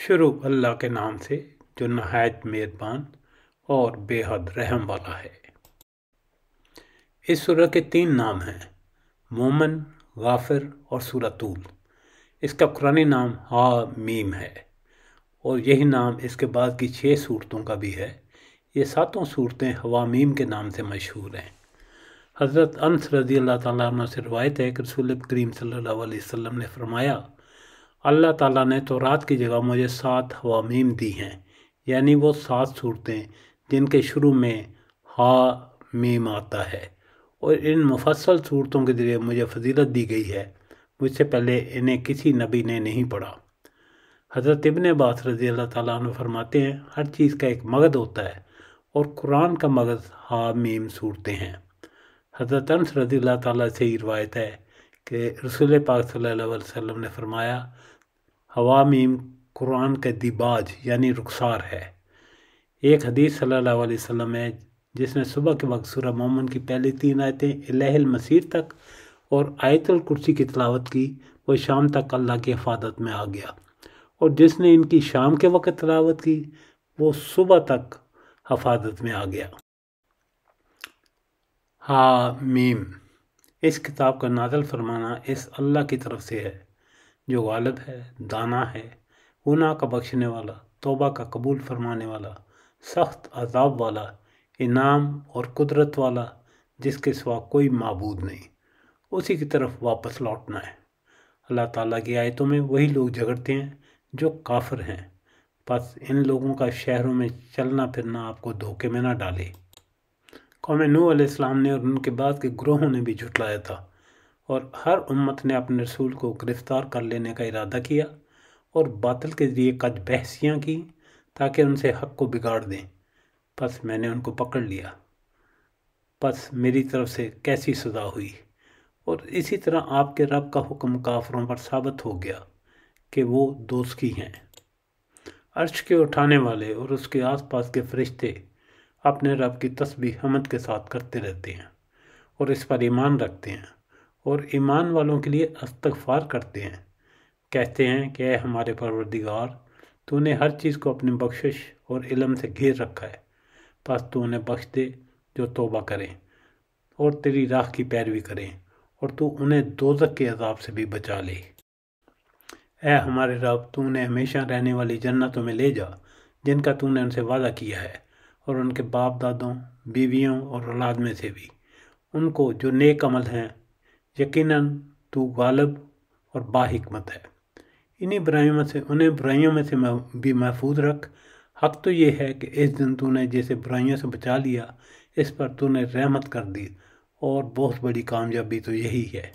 شروع اللہ کے نام سے جو نہایت مہربان اور بے حد رحم والا ہے۔ اس سورہ کے 3 نام ہیں، مومن، غافر اور سورہ طول۔ اس کا قرآنی نام حامیم ہے اور یہی نام اس کے بعد کی 6 صورتوں کا بھی ہے۔ یہ 7 صورتیں حوامیم کے نام سے مشہور ہیں۔ حضرت انس رضی اللہ تعالیٰ عنہ سے روایت ہے کہ رسول کریم صلی اللہ علیہ وسلم نے فرمایا، اللہ تعالیٰ نے تورات کی جگہ مجھے 7 حوامیم دی ہیں، یعنی وہ 7 صورتیں جن کے شروع میں حامیم آتا ہے، اور ان مفصل صورتوں کے ذریعے مجھے فضیلت دی گئی ہے، مجھ سے پہلے انہیں کسی نبی نے نہیں پڑھا۔ حضرت ابن عباس رضی اللہ تعالیٰ عنہ فرماتے ہیں، ہر چیز کا ایک مغز ہوتا ہے اور قرآن کا مغز حامیم صورتیں ہیں۔ حضرت انس رضی اللہ تعالیٰ سے ہی روایت ہے کہ رسول پاک صلی اللہ علیہ وسلم نے فرمایا، حوامیم قرآن کا دیباج یعنی رخسار ہے۔ ایک حدیث صلی اللہ علیہ وسلم ہے جس نے صبح کے وقت سورہ مومن کی پہلی 3 آیتیں الہ المصیر تک اور آیت الکرسی کی تلاوت کی، وہ شام تک اللہ کی حفاظت میں آ گیا، اور جس نے ان کی شام کے وقت تلاوت کی وہ صبح تک حفاظت میں آ گیا۔ حامیم، اس کتاب کا نازل فرمانا اس اللہ کی طرف سے ہے جو غالب ہے، دانا ہے، گناہ کا بخشنے والا، توبہ کا قبول فرمانے والا، سخت عذاب والا، انعام اور قدرت والا، جس کے سوا کوئی معبود نہیں، اسی کی طرف واپس لوٹنا ہے۔ اللہ تعالیٰ کی آیتوں میں وہی لوگ جھگڑتے ہیں جو کافر ہیں، پس ان لوگوں کا شہروں میں چلنا پھرنا آپ کو دھوکے میں نہ ڈالے۔ قوم نوح علیہ السلام نے اور ان کے بعد کے گروہوں نے بھی جھٹلایا تھا، اور ہر امت نے اپنے رسول کو گرفتار کر لینے کا ارادہ کیا اور باطل کے ذریعے کج بحثیاں کی تاکہ ان سے حق کو بگاڑ دیں، پس میں نے ان کو پکڑ لیا، پس میری طرف سے کیسی سزا ہوئی۔ اور اسی طرح آپ کے رب کا حکم کافروں پر ثابت ہو گیا کہ وہ دوزخی ہیں۔ عرش کے اٹھانے والے اور اس کے آس پاس کے فرشتے اپنے رب کی تسبیح حمد کے ساتھ کرتے رہتے ہیں اور اس پر ایمان رکھتے ہیں، اور ایمان والوں کے لیے استغفار کرتے ہیں، کہتے ہیں کہ اے ہمارے پروردگار، تو نے ہر چیز کو اپنی بخشش اور علم سے گھیر رکھا ہے، پس تو انہیں بخش دے جو توبہ کریں اور تیری راہ کی پیروی کریں، اور تو انہیں دوزخ کے عذاب سے بھی بچا لے۔ اے ہمارے رب، تو انہیں ہمیشہ رہنے والی جنتوں میں لے جا جن کا تو نے ان سے وعدہ کیا ہے، اور ان کے باپ دادوں، بیویوں اور اولاد میں سے بھی ان کو جو نیک عمل ہیں، یقیناً تو غالب اور باحکمت ہے۔ انہیں برائیوں میں سے بھی محفوظ رکھ۔ حق تو یہ ہے کہ اس دن تو نے جسے برائیوں سے بچا لیا، اس پر تو نے رحمت کر دی، اور بہت بڑی کامیابی تو یہی ہے۔